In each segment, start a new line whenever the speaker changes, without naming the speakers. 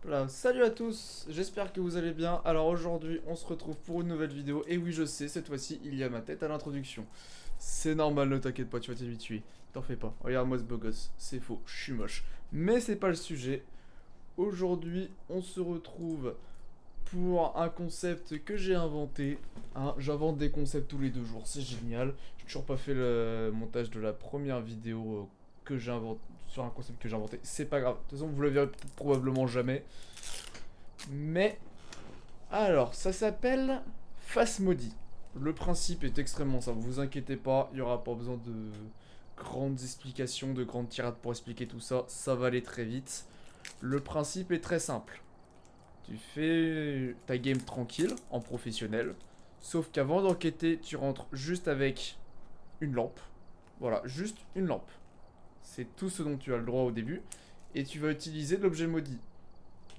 Voilà, salut à tous, j'espère que vous allez bien. Alors aujourd'hui, on se retrouve pour une nouvelle vidéo. Et oui, je sais, cette fois-ci, il y a ma tête à l'introduction. C'est normal, ne t'inquiète pas, tu vas t'habituer. T'en fais pas. Regarde-moi ce beau gosse. C'est faux, je suis moche. Mais c'est pas le sujet. Aujourd'hui, on se retrouve pour un concept que j'ai inventé. Hein, j'invente des concepts tous les 2 jours, c'est génial. J'ai toujours pas fait le montage de la première vidéo que j'invente sur un concept que j'ai inventé. C'est pas grave. De toute façon, vous le verrez probablement jamais. Mais alors, ça s'appelle Phasmodie. Le principe est extrêmement simple, vous inquiétez pas, il n'y aura pas besoin de grandes explications, de grandes tirades pour expliquer tout ça, ça va aller très vite. Le principe est très simple. Tu fais ta game tranquille, en professionnel, sauf qu'avant d'enquêter, tu rentres juste avec une lampe. Voilà, juste une lampe. C'est tout ce dont tu as le droit au début. Et tu vas utiliser l'objet maudit.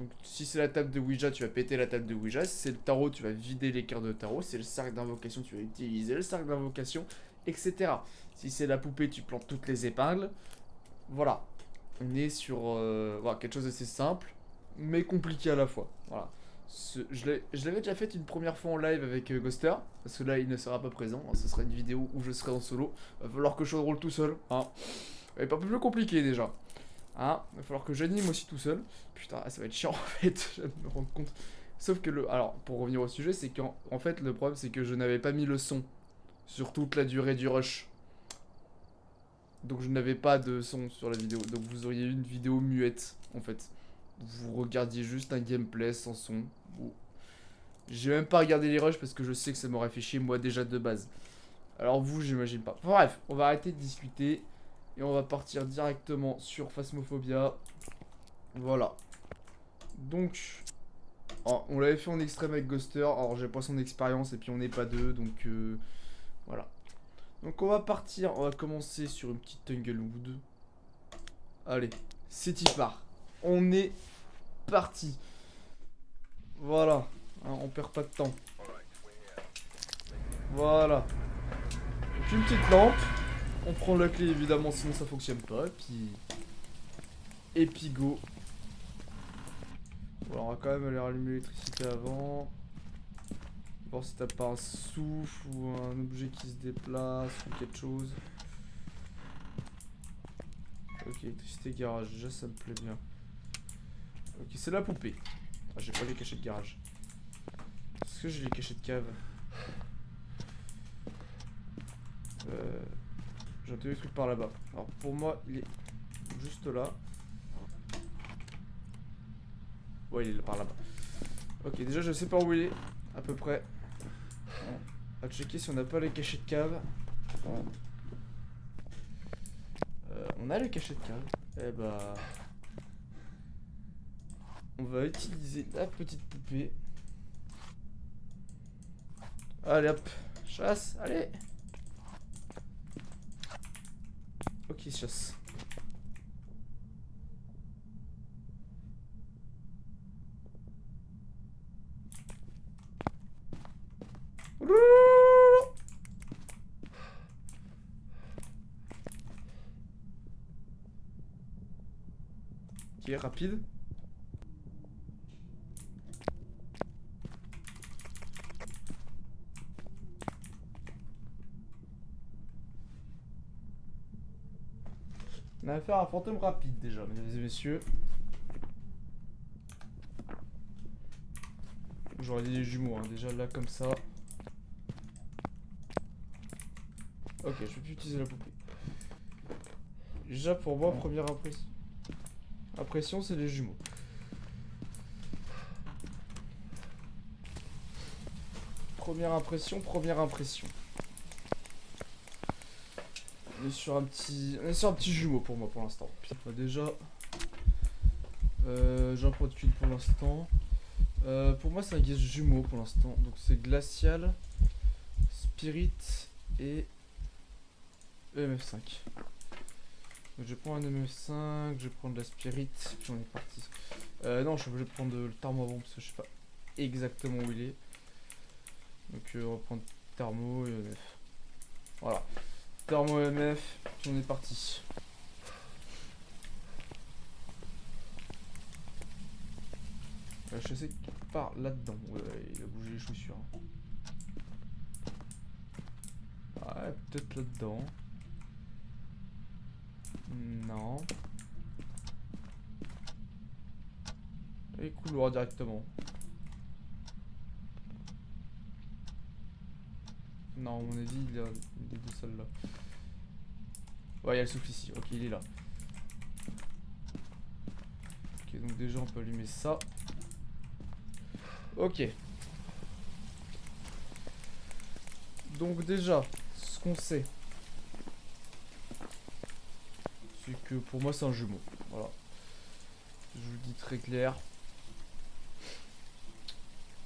Donc si c'est la table de Ouija, tu vas péter la table de Ouija. Si c'est le tarot, tu vas vider les cartes de tarot. Si c'est le cercle d'invocation, tu vas utiliser le cercle d'invocation, etc. Si c'est la poupée, tu plantes toutes les épingles. Voilà. On est sur voilà, quelque chose d'assez simple, mais compliqué à la fois. Voilà. Je l'avais déjà fait une première fois en live avec Ghoster, parce que là il ne sera pas présent. Ce sera une vidéo où je serai en solo. Va falloir que je roule tout seul. Hein. Et pas plus compliqué déjà. Hein, il va falloir que j'anime aussi tout seul. Putain, ça va être chiant en fait, je viens de me rendre compte. Sauf que le. Alors, pour revenir au sujet, c'est qu'en fait, le problème, c'est que je n'avais pas mis le son sur toute la durée du rush. Donc, je n'avais pas de son sur la vidéo. Donc, vous auriez eu une vidéo muette en fait. Vous regardiez juste un gameplay sans son. Bon. J'ai même pas regardé les rushs parce que je sais que ça m'aurait fait chier moi déjà de base. Alors, vous, j'imagine pas. Enfin, bref, on va arrêter de discuter. Et on va partir directement sur Phasmophobia. Voilà. Donc, on l'avait fait en extrême avec Ghoster. Alors, j'ai pas son expérience et puis on n'est pas deux. Donc, voilà. Donc, on va partir. On va commencer sur une petite Tanglewood. Allez, c'est y part. On est parti. Voilà. Hein, on perd pas de temps. Voilà. Donc, une petite lampe. On prend la clé évidemment, sinon ça fonctionne pas. Et puis. Et puis go. Bon, on va quand même aller rallumer l'électricité avant. Voir si t'as pas un souffle ou un objet qui se déplace ou quelque chose. Ok, électricité garage, déjà ça me plaît bien. Ok, c'est la poupée. Ah, j'ai pas les cachets de garage. Est-ce que j'ai les cachets de cave? J'ai entendu des trucs par là-bas. Alors pour moi, il est juste là. Ouais, il est par là-bas. Ok, déjà je sais pas où il est, à peu près. On va checker si on n'a pas les cachets de cave. On a les cachets de cave. Eh bah... On va utiliser la petite poupée. Allez hop, chasse, allez. Ok, chasse. Ok, rapide. On a affaire à un fantôme rapide déjà, mesdames et messieurs. J'aurais dit les jumeaux, hein, déjà là comme ça. Ok, je vais plus utiliser la poupée. Déjà pour moi, première impression. Impression, c'est les jumeaux. Première impression, première impression. On est sur un petit jumeau pour moi pour l'instant. Bah, déjà, j'en prends qu'une pour l'instant. Pour moi, c'est un guise jumeau pour l'instant. Donc c'est glacial, spirit et EMF5. Donc je prends un EMF5, je prends de la spirit, puis on est parti. Non, je suis obligé de prendre le thermo avant parce que je sais pas exactement où il est. Donc on va prendre thermo et EMF. Voilà. Thermo EMF, puis on est parti. Je sais qu'il part là-dedans. Ouais, il a bougé les chaussures. Ouais, peut-être là-dedans. Non. Et couloir directement. Non, à mon avis, il est de celle-là. Ouais, il y a le souffle ici. Ok, il est là. Ok, donc déjà, on peut allumer ça. Ok. Donc déjà, ce qu'on sait, c'est que pour moi, c'est un jumeau. Voilà. Je vous le dis très clair.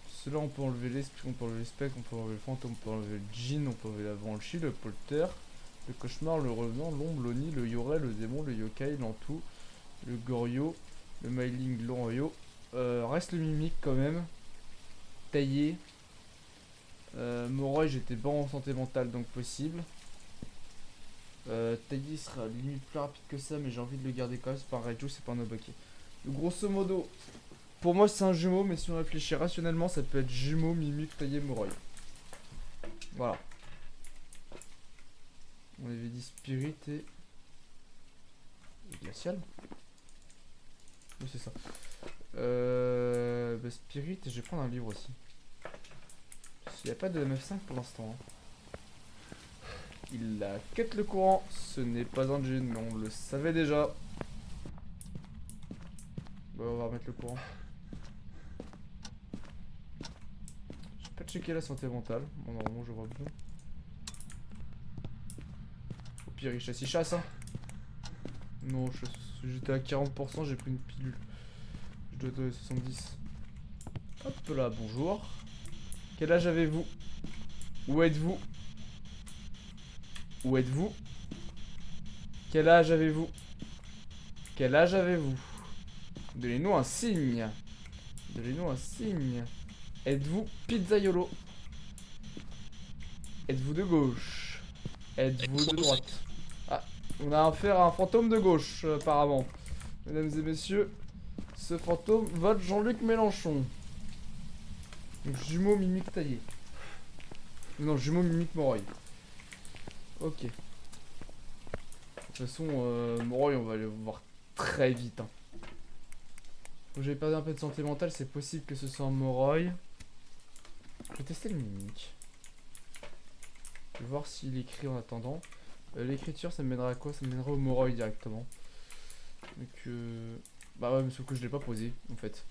Cela, on peut enlever l'esprit, on peut enlever le spectre, on peut enlever le fantôme, on peut enlever le djinn, on peut enlever la banshee, le polter, le cauchemar, le revenant, l'ombre, l'oni, le yorei, le démon, le yokai, l'antou, le goryo, le mailing, l'onryo. Reste le mimique quand même. Taillé. Moroi, j'étais pas en santé mentale donc possible. Taillé sera limite plus rapide que ça, mais j'ai envie de le garder quand même. C'est pas un Raiju, c'est pas un Obake. Grosso modo, pour moi c'est un jumeau, mais si on réfléchit rationnellement, ça peut être jumeau, mimique, taillé, Moroi. Voilà. On avait dit spirit et glacial. Oui, c'est ça. Bah, spirit, je vais prendre un livre aussi. Il n'y a pas de MF5 pour l'instant. Hein. Il a cut le courant. Ce n'est pas un djinn, mais on le savait déjà. Bon, on va remettre le courant. Je vais pas checker la santé mentale. Bon, normalement, je vois bon. Au pire, il chasse, hein. Non, j'étais à 40%, j'ai pris une pilule. Je dois être à 70. Hop là, bonjour. Quel âge avez-vous? Où êtes-vous? Où êtes-vous? Quel âge avez-vous? Quel âge avez-vous? Donnez-nous un signe. Donnez-nous un signe. Êtes-vous pizzaiolo? Êtes-vous de gauche? Êtes-vous de droite? Ah, on a affaire à un fantôme de gauche, apparemment. Mesdames et messieurs, ce fantôme vote Jean-Luc Mélenchon. Donc, jumeau mimique taillé. Non, jumeau mimique Moroi. Ok. De toute façon, Moroi, on va le voir très vite. Hein. J'ai perdu un peu de santé mentale, c'est possible que ce soit un Moroi. Je vais tester le mimique. Je vais voir s'il écrit en attendant. L'écriture, ça me mènera à quoi? Ça me mènera au Moroi directement. Donc, bah ouais, mais sauf que je l'ai pas posé, en fait.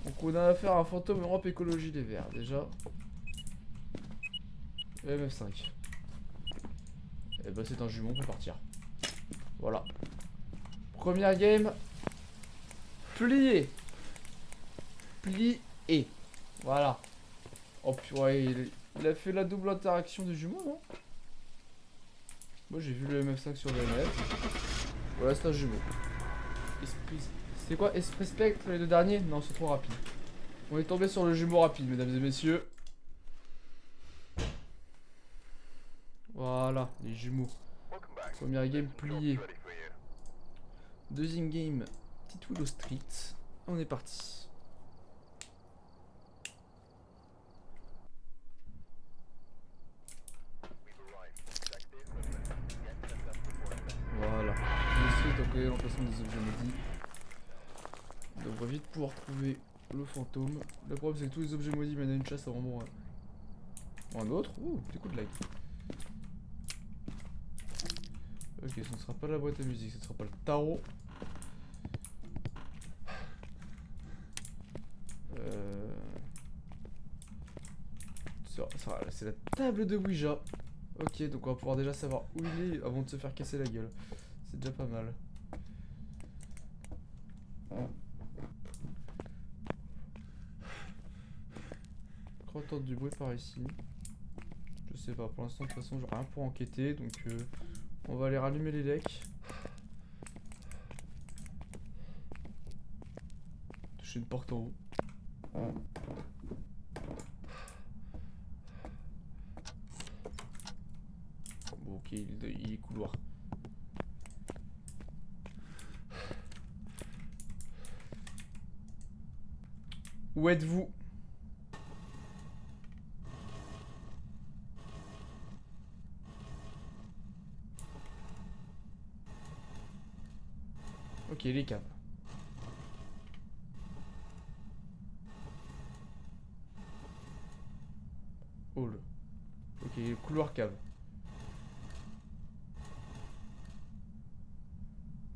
Donc on a affaire à un fantôme Europe Écologie Les Verts, déjà. MF5. Et bah c'est un jumeau, on peut partir. Voilà. Première game. Plié. Plié. Voilà. Oh purée, il a fait la double interaction du jumeau, non? Moi j'ai vu le MF5 sur le MF. Voilà, c'est un jumeau. C'est quoi? Esprit Spectre, les deux derniers? Non, c'est trop rapide. On est tombé sur le jumeau rapide, mesdames et messieurs. Voilà, les jumeaux. Première game pliée. Deuxième game, Petite Willow Street. On est parti. Voilà. Ensuite, on connaît l'emplacement des objets maudits. On devrait vite pouvoir trouver le fantôme. Le problème, c'est que tous les objets maudits mènent à une chasse à vraiment un autre. Ouh, petit coup de lag. Ok, ce ne sera pas la boîte à musique, ce ne sera pas le tarot. C'est la table de Ouija. Ok, donc on va pouvoir déjà savoir où il est avant de se faire casser la gueule. C'est déjà pas mal. Je crois entendre du bruit par ici. Je sais pas, pour l'instant de toute façon j'ai rien pour enquêter, donc on va aller rallumer les lecs. Toucher une porte en haut. Bon, Ok, il est couloir. Où êtes-vous? Ok, les caves. Hall. Ok, couloir cave.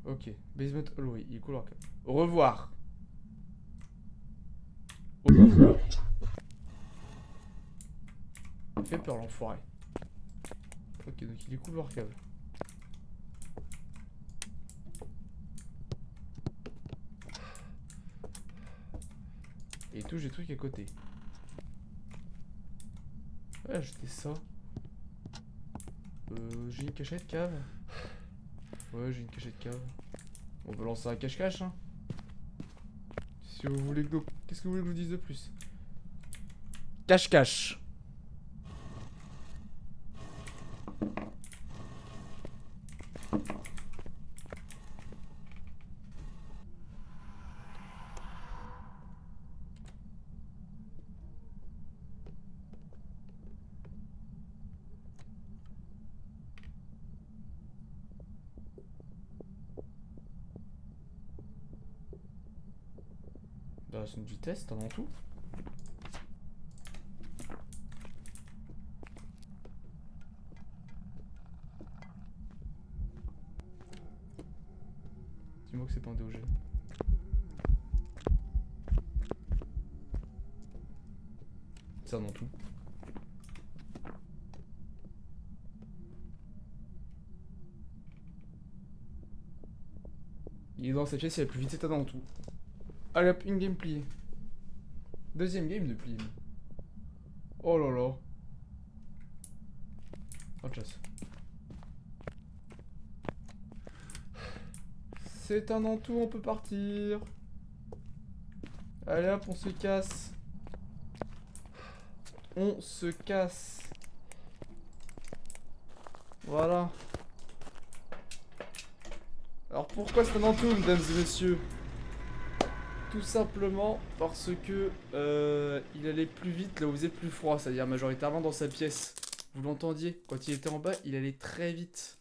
Ok, basement hallway, il est couloir cave. Au revoir. Au revoir. Il fait peur l'enfoiré. Ok, donc il est couloir cave. Et il touche des trucs à côté. Ouais, acheter ça. J'ai une cachette cave. Ouais, j'ai une cachette cave. On peut lancer un cache-cache, hein. Si vous voulez que... Qu'est-ce que vous voulez que je vous dise de plus? Cache-cache. Dans son vitesse, t'en as tout. Dis-moi que c'est pas un DOG. Ça dans tout. Il est dans sa pièce, il a plus vite, c'est dans tout. Allez hop, une game pliée. Deuxième game de pliée. Oh là là. Oh chasse. C'est un en tout, on peut partir. Allez hop, on se casse. On se casse. Voilà. Alors pourquoi c'est un en tout, mesdames et messieurs? Tout simplement parce que il allait plus vite là où il faisait plus froid, c'est-à-dire majoritairement dans sa pièce. Vous l'entendiez, quand il était en bas, il allait très vite.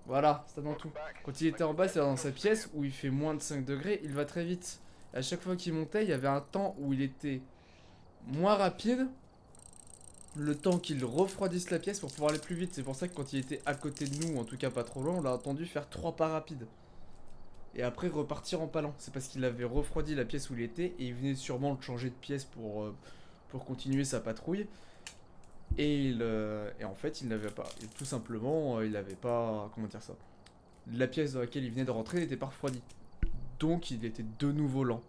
Voilà, c'est dans tout. Quand il était en bas, c'est dans sa pièce où il fait moins de 5 degrés, il va très vite. À chaque fois qu'il montait, il y avait un temps où il était moins rapide. Le temps qu'il refroidisse la pièce pour pouvoir aller plus vite. C'est pour ça que quand il était à côté de nous, en tout cas pas trop loin, on l'a entendu faire 3 pas rapides. Et après repartir en palant. C'est parce qu'il avait refroidi la pièce où il était et il venait sûrement de changer de pièce pour continuer sa patrouille. Et en fait, il n'avait pas. Et tout simplement, il n'avait pas. Comment dire ça? La pièce dans laquelle il venait de rentrer n'était pas refroidie. Donc il était de nouveau lent.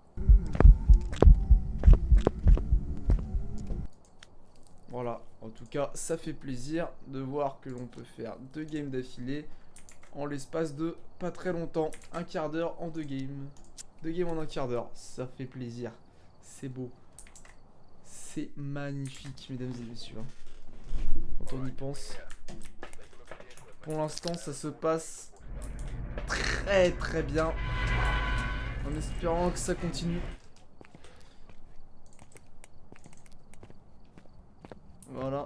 Voilà, en tout cas, ça fait plaisir de voir que l'on peut faire 2 games d'affilée en l'espace de pas très longtemps. Un quart d'heure en 2 games. 2 games en un quart d'heure, ça fait plaisir. C'est beau. C'est magnifique, mesdames et messieurs. Quand on y pense. Pour l'instant, ça se passe très très bien. En espérant que ça continue. Voilà.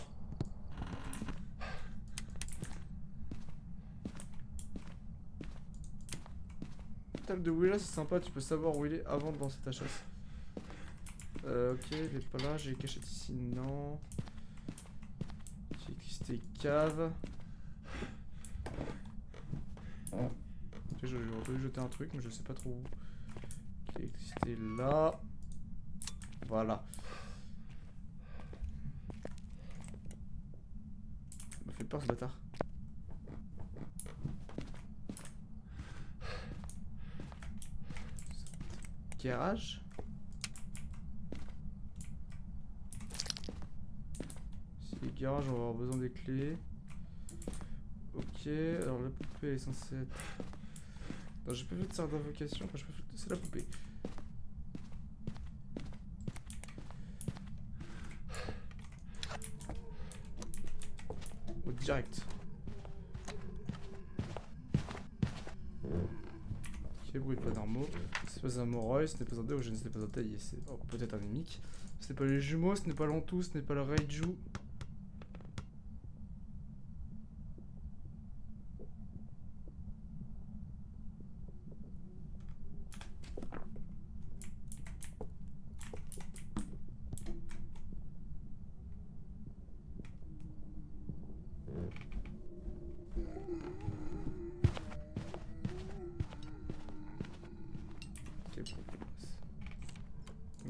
Table de Willa, c'est sympa, tu peux savoir où il est avant de lancer ta chasse. Ok, il est pas là, j'ai caché ici, non. J'ai électricité cave. J'aurais voulu jeter un truc, mais je sais pas trop où. L'électricité là. Voilà. Il m'a fait peur ce bâtard. Garage. Si les garages, on va avoir besoin des clés. Ok, alors la poupée est censée être... Non, j'ai pas fait de sort d'invocation, enfin, c'est la poupée. Au direct. Ok, bruit pas normaux. Ce n'est pas un Moroi, ce n'est pas un Déogène, ce n'est pas un Taillé, c'est peut-être un Mimic. Ce n'est pas les jumeaux, ce n'est pas l'Antou, ce n'est pas le Raiju.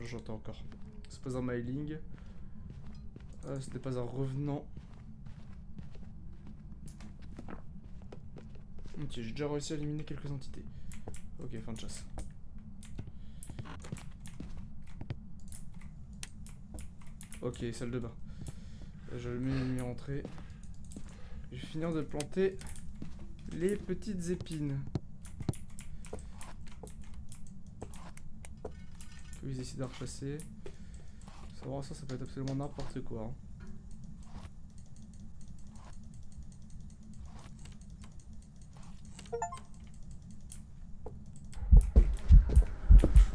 J'entends encore. C'est pas un Myling. Ce n'est pas un revenant. Ok, j'ai déjà réussi à éliminer quelques entités. Ok, fin de chasse. Ok, salle de bain. Je le mets une rentrée. Je vais finir de planter les petites épines. Que ils essaient de rechasser. Ça peut être absolument n'importe quoi. Hein.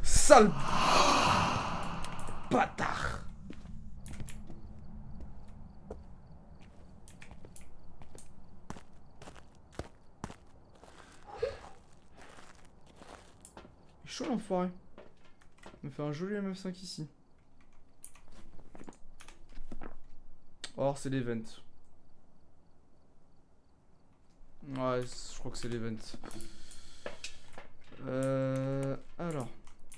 Sale bâtard! Il est chaud l'enfoiré. On me fait un joli MF5 ici. Or c'est l'event. Ouais, je crois que c'est l'event. Alors,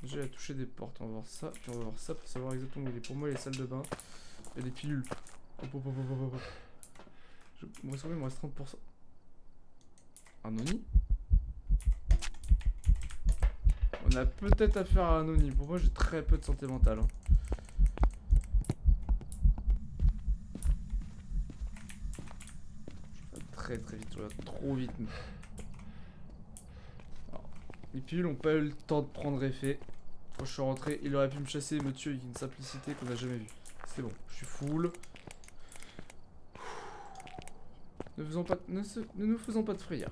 j'ai à toucher des portes, on va voir ça, puis on va voir ça pour savoir exactement où il est. Pour moi, les salles de bain, il y a des pilules. Moi, il me reste 30%. Un Oni? On a peut-être affaire à un Oni. Pour moi, j'ai très peu de santé mentale. Hein. Je vais très vite, je vais trop vite. Alors, les pilules n'ont pas eu le temps de prendre effet. Quand je suis rentré, il aurait pu me chasser et me tuer avec une simplicité qu'on n'a jamais vue. C'est bon, je suis full. Ne nous faisons pas de frayeur.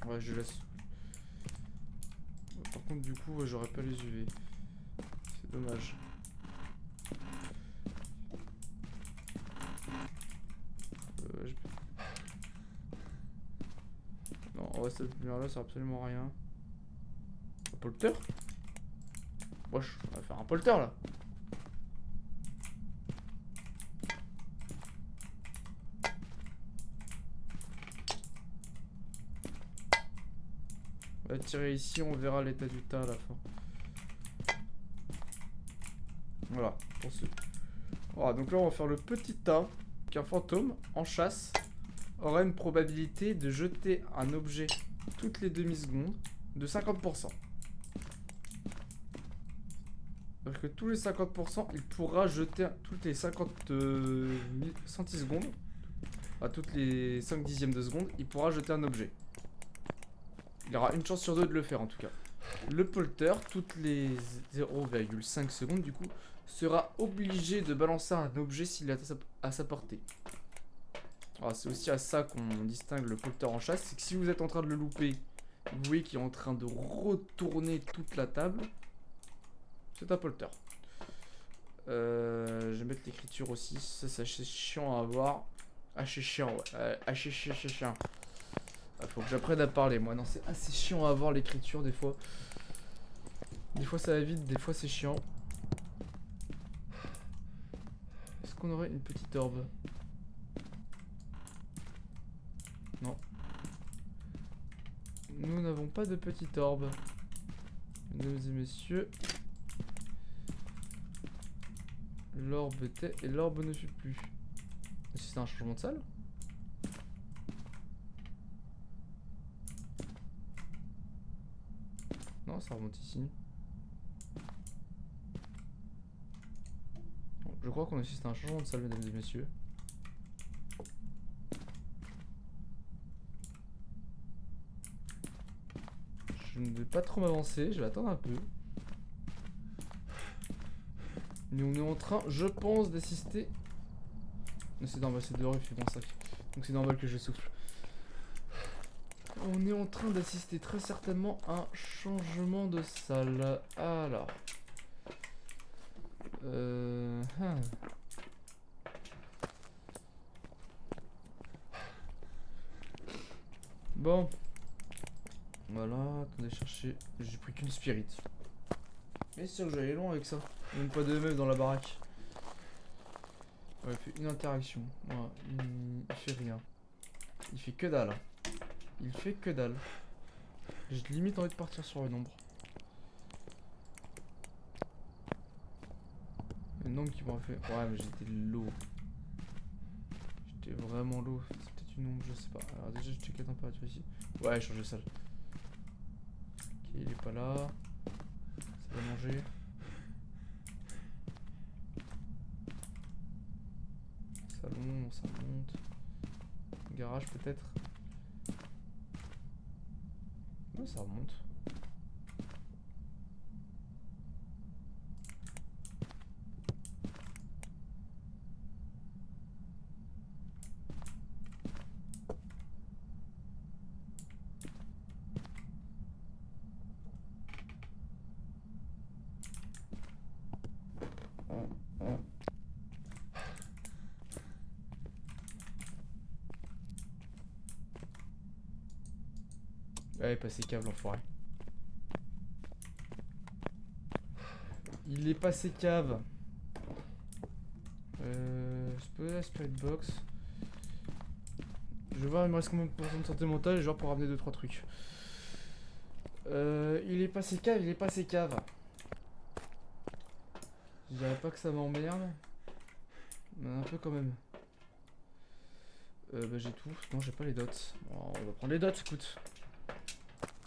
Ouais, je laisse. Par contre, du coup, j'aurais pas les UV. C'est dommage. Non, ouais, cette lumière-là, ça sert absolument rien. Un polter? Wesh, on va faire un polter là. On va tirer ici, on verra l'état du tas à la fin. Voilà, pour ce. Voilà, donc là on va faire le petit tas qu'un fantôme en chasse aura une probabilité de jeter un objet toutes les demi-secondes de 50%. Donc que tous les 50%, il pourra jeter toutes les 50 centisecondes, à toutes les 5 dixièmes de seconde, il pourra jeter un objet. Il aura une chance sur deux de le faire en tout cas. Le polter, toutes les 0,5 secondes du coup, sera obligé de balancer un objet s'il est à sa portée. C'est aussi à ça qu'on distingue le polter en chasse, c'est que si vous êtes en train de le louper, vous voyez qu'il est en train de retourner toute la table, c'est un polter. Je vais mettre l'écriture aussi, ça c'est assez chiant à avoir. Assez chiant, ouais. Assez chiant. Faut que j'apprenne à parler, moi. Non, c'est assez chiant à avoir l'écriture des fois. Des fois ça va vite, des fois c'est chiant. Est-ce qu'on aurait une petite orbe? Non. Nous n'avons pas de petite orbe. Mesdames et messieurs. L'orbe était et l'orbe ne fut plus. Est-ce que c'est un changement de salle? Non, ça remonte ici. Bon, je crois qu'on assiste à un changement de salle, mesdames et messieurs. Je ne vais pas trop m'avancer, je vais attendre un peu. Mais on est en train, je pense, d'assister Non, c'est normal, c'est dehors, il fait -5. Donc c'est normal que je souffle. On est en train d'assister très certainement à un changement de salle. Alors. Bon. Voilà, attendez, chercher. J'ai pris qu'une spirit. Mais c'est sûr que j'allais loin avec ça. Même pas de meuf dans la baraque. Ouais, il fait une interaction. Voilà, il fait rien. Il fait que dalle. Il fait que dalle. J'ai limite envie de partir sur une ombre. Une ombre qui m'aurait fait. Ouais, mais j'étais low. J'étais vraiment low. C'est peut-être une ombre, je sais pas. Alors, déjà, je check la température ici. Ouais, changer de salle. Ok, il est pas là. Ça va manger. Salon, ça monte. Garage peut-être. Ouais, ça remonte. Ouais, passé cave l'enfoiré. Il est passé cave. Je peux la spirit box. Je vais voir, il me reste combien de pourcents de santé mentale et genre pour ramener 2-3 trucs. Il est passé cave, il est passé cave. Je dirais pas que ça m'emmerde. Mais un peu quand même. Bah j'ai tout. Non, j'ai pas les dots. Bon, on va prendre les dots, écoute.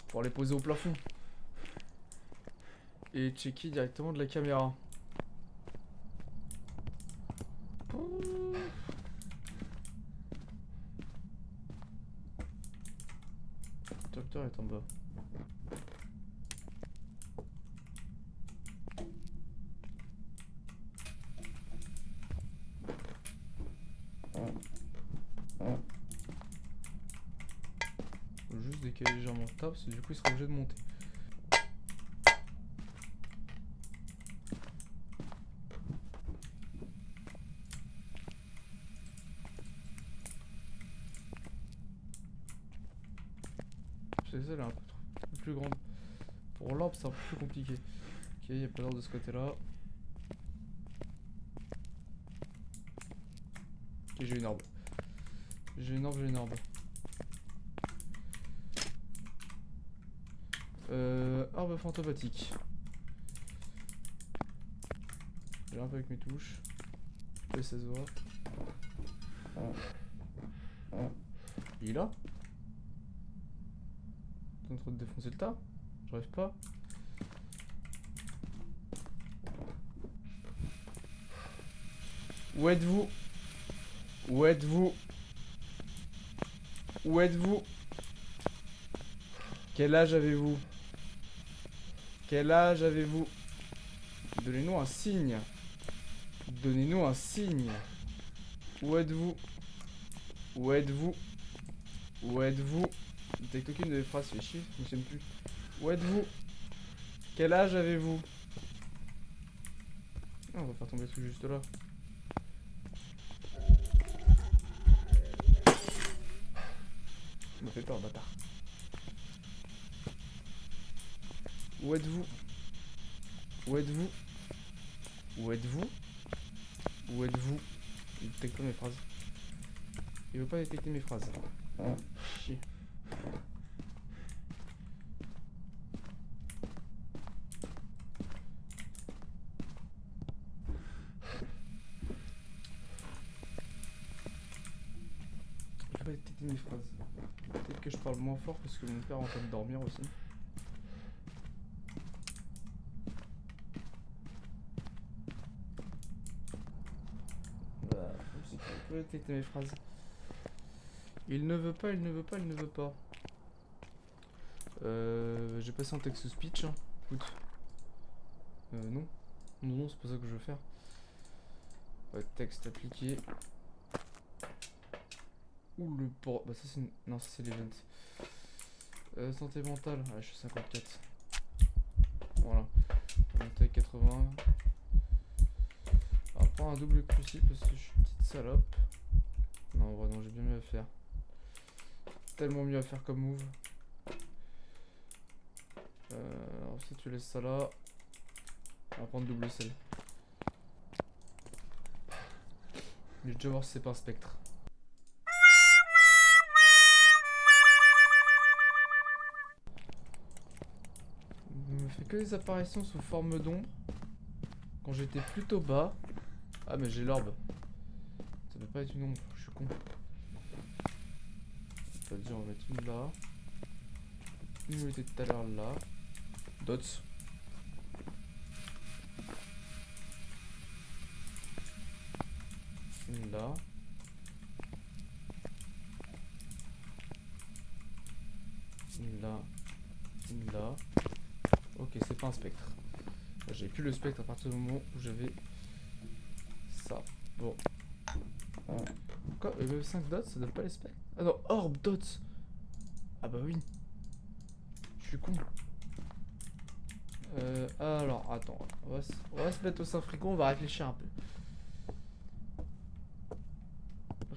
Pour les poser au plafond. Et checker directement de la caméra. Le docteur est en bas. Faut juste décaler légèrement le tas parce que du coup il sera obligé de monter. C'est ça, elle est un peu plus grande. Pour l'orbe c'est un peu plus compliqué. Ok, il n'y a pas d'orbe de ce côté là. Ok, j'ai une orbe. J'ai une orbe, j'ai une orbe. Orbe fantomatique. J'ai un peu avec mes touches. Et ça se voit. Il est là? T'es en train de défoncer le tas? J'arrive pas. Où êtes-vous? Où êtes-vous? Où êtes-vous? Quel âge avez-vous? Quel âge avez-vous? Donnez-nous un signe. Donnez-nous un signe. Où êtes-vous? Où êtes-vous? Où êtes-vous? Dès qu'aucune de mes phrases fait chier, je ne sais plus. Où êtes-vous? Quel âge avez-vous? Ah, on va faire tomber le truc juste là. Ça m'a fait peur, bâtard. Où êtes-vous? Où êtes-vous? Où êtes-vous? Où êtes-vous? Il détecte pas mes phrases. Il veut pas détecter mes phrases. Chier. Il veut pas détecter mes phrases. Peut-être que je parle moins fort parce que mon père est en train de dormir aussi. Voilà, je sais qu'il peut détecter mes phrases. Il ne veut pas, il ne veut pas, il ne veut pas. J'ai passé en text speech. Hein. Écoute. Non. Non, non, c'est pas ça que je veux faire. Texte appliqué. Ouh le port. Bah ça c'est une... Non ça c'est l'event. Santé mentale. Ouais je suis 54. Voilà. Monter à 80. On va prendre un double crucible parce que je suis une petite salope. Non en vrai non j'ai bien mieux à faire. Tellement mieux à faire comme move. Alors si tu laisses ça là. On va prendre double sel. Mais je vais déjà voir si c'est pas un spectre. Il me fait que des apparitions sous forme d'ombre. Quand j'étais plutôt bas. Ah mais j'ai l'orbe. Ça peut pas être une ombre, je suis con. Ça veut dire on va mettre une là. Une où était tout à l'heure là. Dots. Une là. Une là. Une là. Ok, c'est pas un spectre. J'ai plus le spectre à partir du moment où j'avais ça. Bon. Quoi? 5 dots, ça donne pas les spectres? Ah non, orb dots. Ah bah oui. Je suis con. Alors, attends. On va se mettre au sein fricot, on va réfléchir un peu.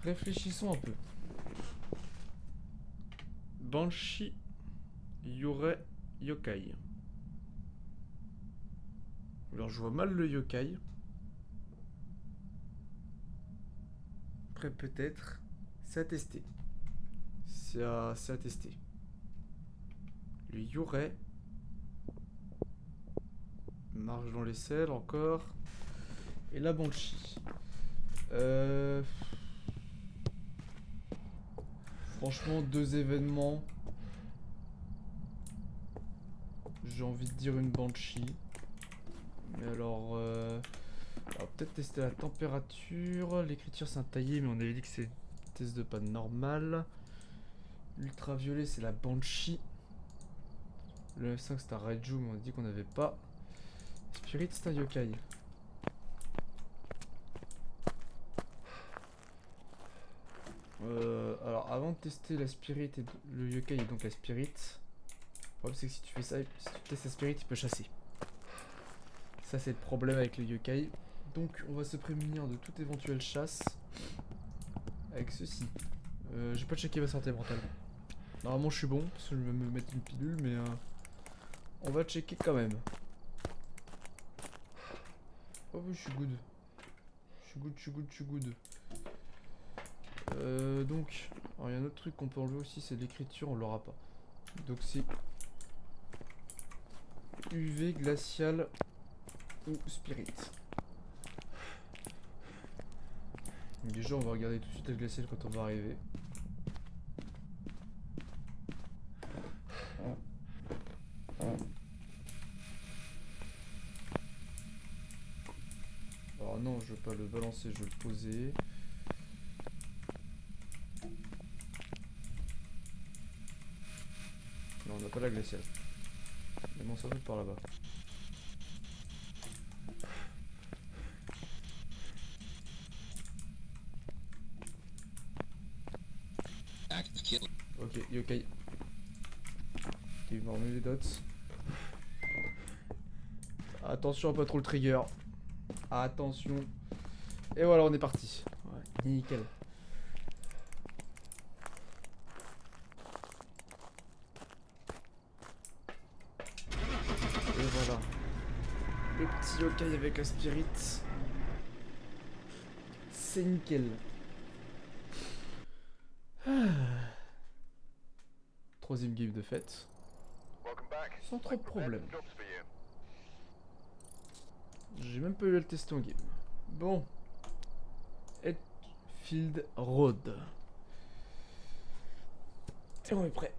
Réfléchissons un peu. Banshee, Yurei, Yokai. Alors je vois mal le yokai. Après peut-être. C'est à tester. C'est à tester. Le Yurei. Marche dans les selles encore. Et la Banshee. Franchement, deux événements. J'ai envie de dire une Banshee. Mais alors, peut-être tester la température. L'écriture c'est un taillé, mais on avait dit que c'est test de panne normal. Ultraviolet c'est la Banshee. Le F5 c'est un Raiju, mais on a dit qu'on n'avait pas. Spirit c'est un yokai. Alors avant de tester la Spirit et le yokai et donc la Spirit, le problème c'est que si tu fais ça, si tu testes la Spirit il peut chasser. Ça c'est le problème avec le yokai. Donc on va se prémunir de toute éventuelle chasse avec ceci. J'ai pas checké ma santé mentale. Normalement je suis bon parce que je vais me mettre une pilule, mais on va checker quand même. Oh oui je suis good. Je suis good. Donc, alors il y a un autre truc qu'on peut enlever aussi, c'est l'écriture, on l'aura pas. Donc c'est UV, glacial ou spirit. Déjà on va regarder tout de suite le glacial quand on va arriver. Alors non, je veux pas le balancer, je veux le poser. Non, on n'a pas la glaciale. Mais bon, ça va par là-bas. Ok, yokai. Ok, il va remettre les dots. Attention à pas trop le trigger. Attention. Et voilà, on est parti. Ouais, nickel. Et voilà. Le petit yokai avec la spirit. C'est nickel. Troisième game de fête. Sans trop de problème. J'ai même pas eu à le tester en game. Bon. Field Road. Et on est prêt.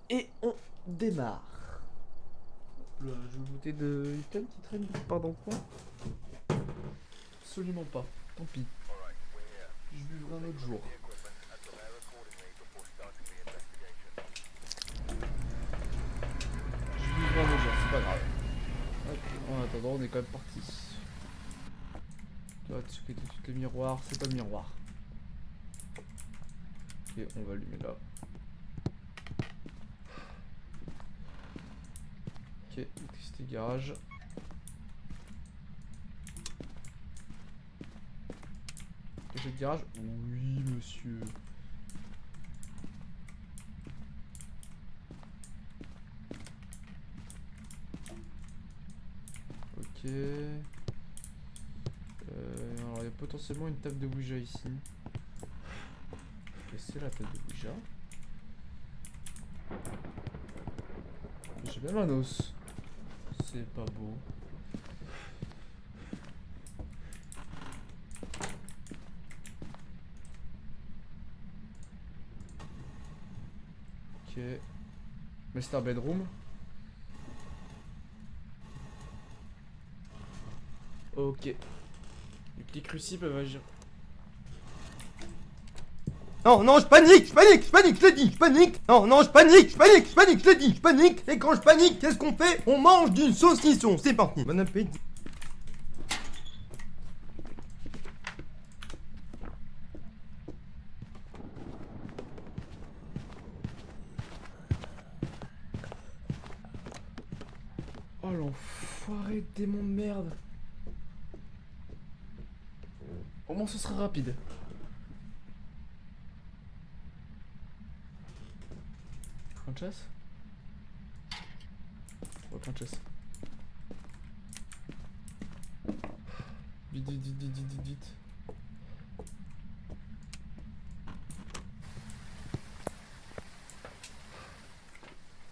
Et on démarre. Là, je vais goûter de item qui traîne quelque part dans le coin. Absolument pas. Tant pis. Je vivrai un autre jour. Je vivrai un autre jour, c'est pas grave. Hop, en attendant, on est quand même parti. Tu vois, checker tout les miroirs, c'est pas le miroir. Et on va allumer là. Ok, électricité garage. Cachette garage. Oui, monsieur. Ok. Alors il y a potentiellement une table de Ouija ici. Et c'est la table de Ouija. J'ai même un os. C'est pas beau. Ok. Master bedroom. Ok. Les clics russis peuvent agir.
Non, non, je panique, je l'ai dit, je panique. Non, non, je panique, je l'ai dit, je panique. Et quand je panique, qu'est-ce qu'on fait? On mange du saucisson, c'est parti. Bon appétit.
Oh l'enfoiré de démon de merde. Au moins ce sera rapide. Train de chasse. Oh, train de chasse. Vite, vite, vite, vite, vite, vite, vite.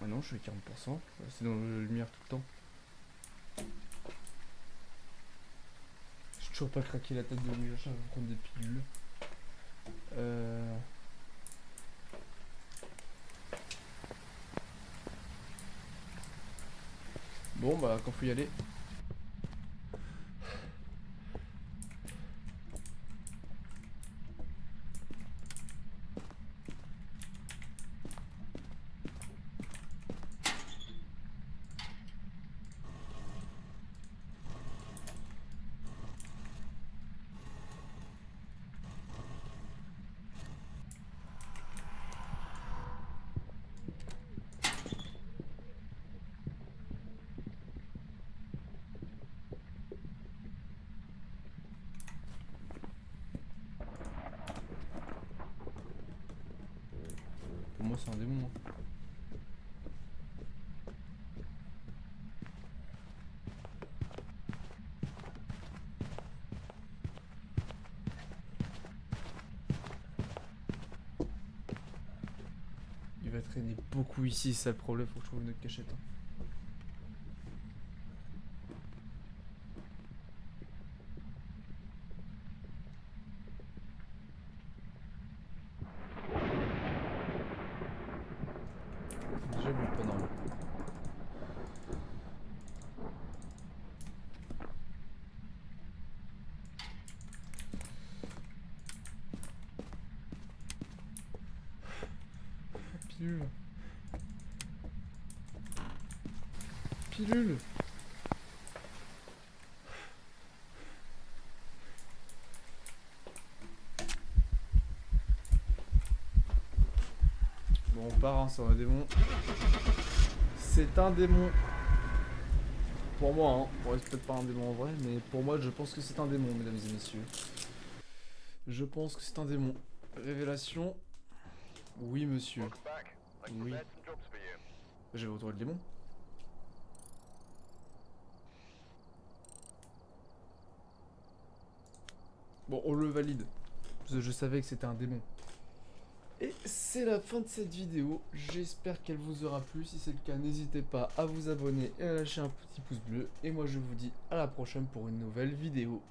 Ah non, je suis à 40%. C'est dans la lumière tout le temps. J'ai toujours pas craqué la tête de Ouija, je vais prendre des pilules. Bon bah quand faut y aller. Pour moi c'est un démon. Hein. Il va traîner beaucoup ici, c'est ça le problème, faut que je trouve une autre cachette. Hein. Déjà bon, pas normal. Pilule. Pilule. Bon on part, hein, c'est un démon. C'est un démon. Pour moi, hein. Ouais, c'est peut-être pas un démon en vrai, mais pour moi je pense que c'est un démon, mesdames et messieurs. Je pense que c'est un démon. Révélation. Oui monsieur. Oui. J'avais retrouvé le démon. Bon, on le valide. Je savais que c'était un démon. Et c'est la fin de cette vidéo. J'espère qu'elle vous aura plu. Si c'est le cas, n'hésitez pas à vous abonner et à lâcher un petit pouce bleu. Et moi, je vous dis à la prochaine pour une nouvelle vidéo.